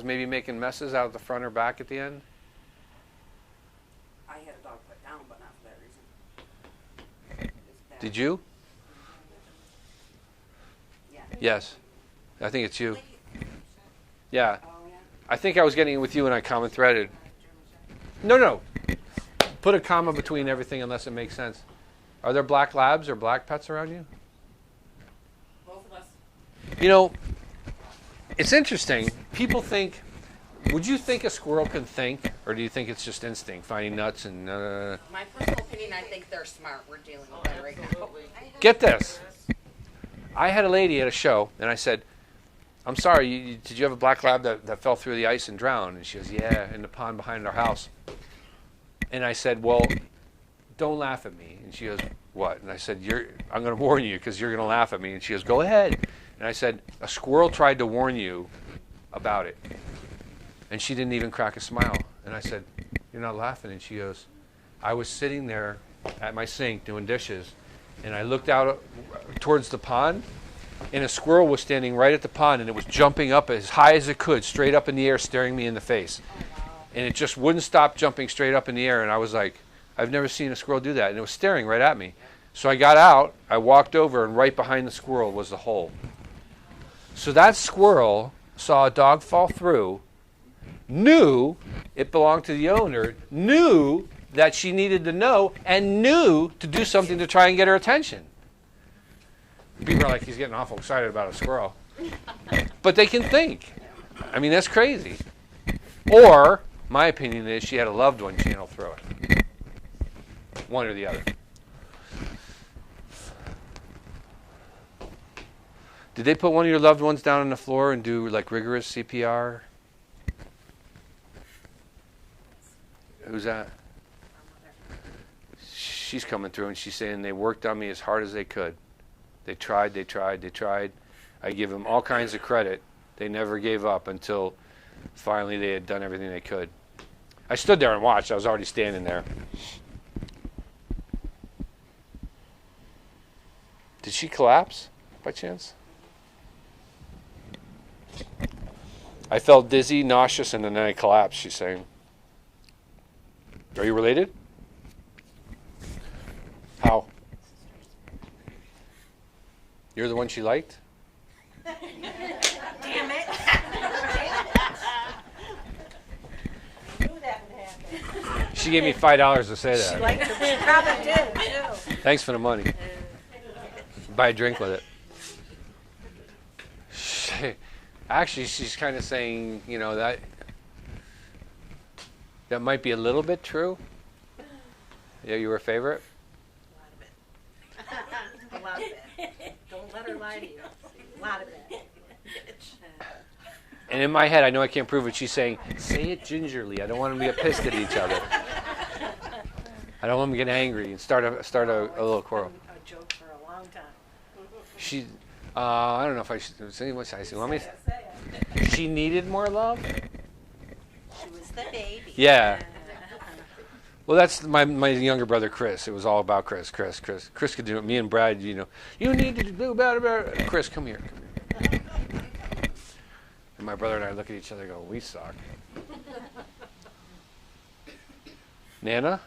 Was maybe making messes out of the front or back at the end? I had a dog put down, but not for that reason. Did you? Yeah. Yes. I think it's you. Yeah. Oh, yeah. I think I was getting it with you and I common threaded. No. Put a comma between everything unless it makes sense. Are there black labs or black pets around you? Both of us. You know, it's interesting. People think, would you think a squirrel can think? Or do you think it's just instinct, finding nuts and... My personal opinion, I think they're smart. We're dealing with them right now. Get this. I had a lady at a show, and I said, I'm sorry, did you have a black lab that fell through the ice and drowned? And she goes, yeah, in the pond behind our house. And I said, well, don't laugh at me. And she goes, what? And I said, I'm going to warn you because you're going to laugh at me. And she goes, go ahead. And I said, a squirrel tried to warn you about it. And she didn't even crack a smile. And I said, you're not laughing? And she goes, I was sitting there at my sink doing dishes, and I looked out towards the pond, and a squirrel was standing right at the pond, and it was jumping up as high as it could, straight up in the air, staring me in the face. Oh, wow. And it just wouldn't stop jumping straight up in the air, and I was like, I've never seen a squirrel do that. And it was staring right at me. So I got out, I walked over, and right behind the squirrel was the hole. So that squirrel saw a dog fall through, knew it belonged to the owner, knew that she needed to know, and knew to do something to try and get her attention. People are like, he's getting awful excited about a squirrel. But they can think. I mean, that's crazy. Or, my opinion is she had a loved one channel through it. One or the other. Did they put one of your loved ones down on the floor and do like rigorous CPR? Who's that? She's coming through and she's saying they worked on me as hard as they could. They tried. I give them all kinds of credit. They never gave up until finally they had done everything they could. I stood there and watched. I was already standing there. Did she collapse by chance? I felt dizzy, nauseous, and then I collapsed, she's saying. Are you related? How? You're the one she liked? Damn it. I knew that would happen. She gave me $5 to say that. She liked her. She probably did, too. Thanks for the money. Buy a drink with it. Actually, she's kind of saying, you know, that might be a little bit true. Yeah, you were a favorite? A lot of it. Don't let her lie to you. A lot of it. And in my head, I know I can't prove it. She's saying, say it gingerly. I don't want them to get pissed at each other. I don't want them to get angry and start a little quarrel. A joke for a long time. She, I don't know if I should say what I say. Want me? She needed more love. She was the baby. Yeah. Well, that's my younger brother, Chris. It was all about Chris. Chris could do it. Me and Brad, you know, you need to do better. Chris, come here. And my brother and I look at each other and go, we suck. Nana?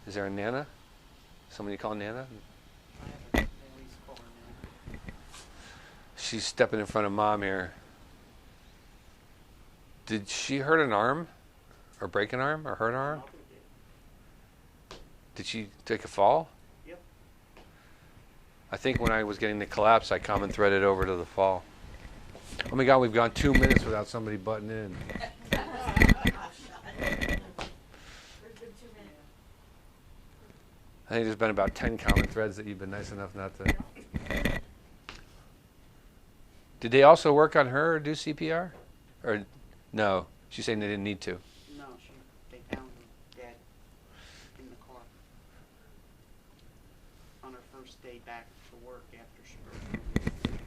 Is there a Nana? Somebody call Nana? She's stepping in front of Mom here. Did she hurt an arm? Or break an arm? Or hurt an arm? Did she take a fall? Yep. I think when I was getting the collapse, I common threaded over to the fall. Oh my God, we've gone 2 minutes without somebody butting in. I think there's been about 10 common threads that you've been nice enough not to. Did they also work on her or do CPR? Or no? She's saying they didn't need to. No, they found him dead in the car on her first day back to work after she broke.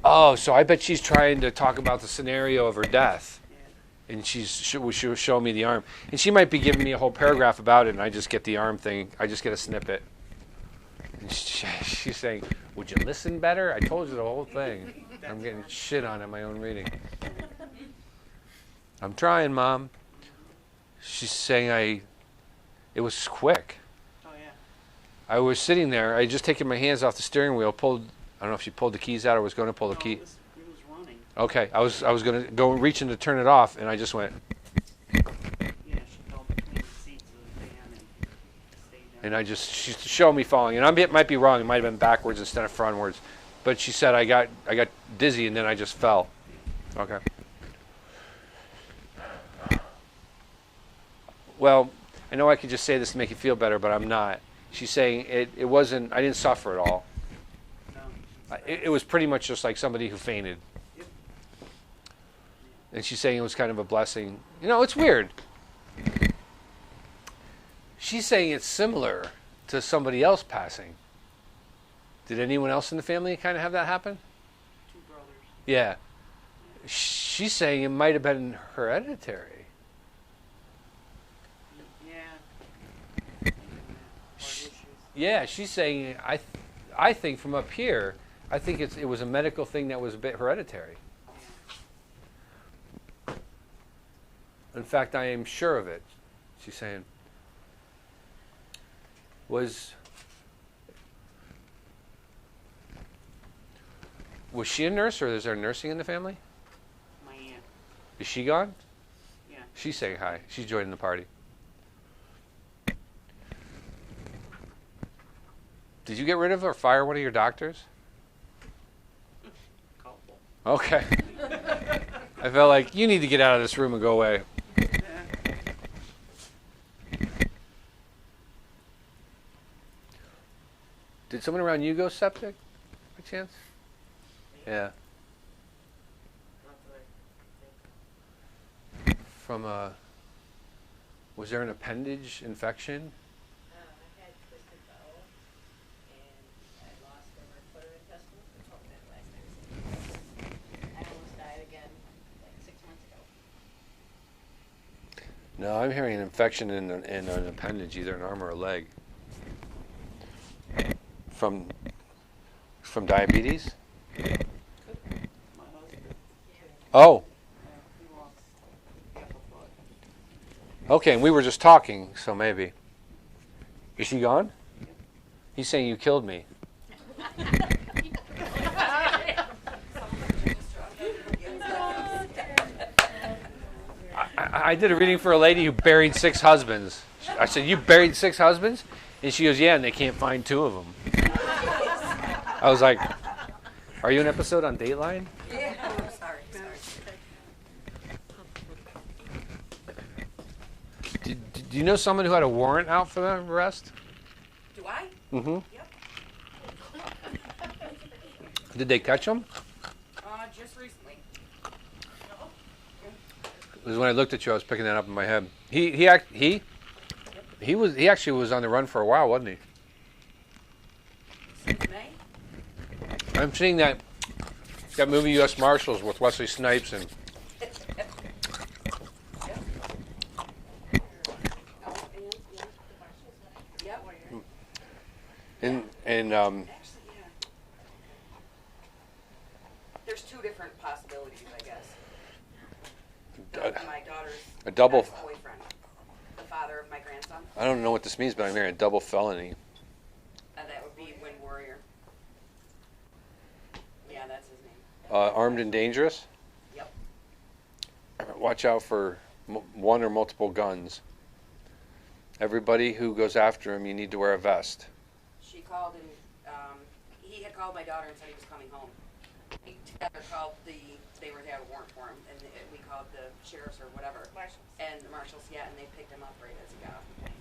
Oh, so I bet she's trying to talk about the scenario of her death. Yeah. And she was showing me the arm. And she might be giving me a whole paragraph about it, and I just get the arm thing. I just get a snippet. And she's saying, would you listen better? I told you the whole thing. I'm getting shit on at my own reading. I'm trying, Mom. She's saying it was quick. Oh, yeah. I was sitting there. I had just taken my hands off the steering wheel, pulled, I don't know if she pulled the keys out or was going to pull the key. It was running. Okay, I was going to go reaching to turn it off, and I just went, Yeah, she fell between the seats of the van and stayed down. and she showed me falling. And I might be wrong. It might have been backwards instead of frontwards. But she said I got dizzy, and then I just fell. Okay. Well, I know I could just say this to make you feel better, but I'm not. She's saying it wasn't, I didn't suffer at all. No. It was pretty much just like somebody who fainted. Yep. And she's saying it was kind of a blessing. You know, it's weird. She's saying it's similar to somebody else passing. Did anyone else in the family kind of have that happen? 2 brothers. Yeah. She's saying it might have been hereditary. Yeah. Heart issues. Yeah, she's saying I think from up here, I think it was a medical thing that was a bit hereditary. In fact, I am sure of it. She's saying was she a nurse, or is there nursing in the family? My aunt. Is she gone? Yeah. She's saying hi. She's joining the party. Did you get rid of or fire one of your doctors? Couple. Okay. I felt like you need to get out of this room and go away. Did someone around you go septic, by chance? Yeah. From was there an appendage infection? I had twisted bowel, and I lost over a 1/4 intestine. I told that last time. I almost died again, like 6 months ago. No, I'm hearing an infection in an appendage, either an arm or a leg. From diabetes? My husband. Oh, Yeah, he lost half a foot. okay, and we were just talking, so maybe. Is she gone? He's saying you killed me. I did a reading for a lady who buried 6 husbands. I said, you buried 6 husbands? And she goes, yeah, and they can't find 2 of them. I was like, are you an episode on Dateline? Yeah, sorry. Do you know someone who had a warrant out for the arrest? Do I? Mm-hmm. Yep. Did they catch him? Just recently. It was when I looked at you, I was picking that up in my head. He actually was on the run for a while, wasn't he? Since May? I'm seeing that movie U.S. Marshals with Wesley Snipes and Yep. and Actually, yeah. There's 2 different possibilities, I guess. My daughter's a double. ex-boyfriend, the father of my grandson. I don't know what this means, but I'm hearing a double felony. That would be Wind Warrior. Yeah, that's his name. Armed and dangerous. Yep. Watch out for one or multiple guns. Everybody who goes after him, you need to wear a vest. She called and he had called my daughter and said he was coming home. He together called they had a warrant for him, and we called the sheriffs or whatever. Marshals. And the marshals, yeah, and they picked him up right as he got off the plane.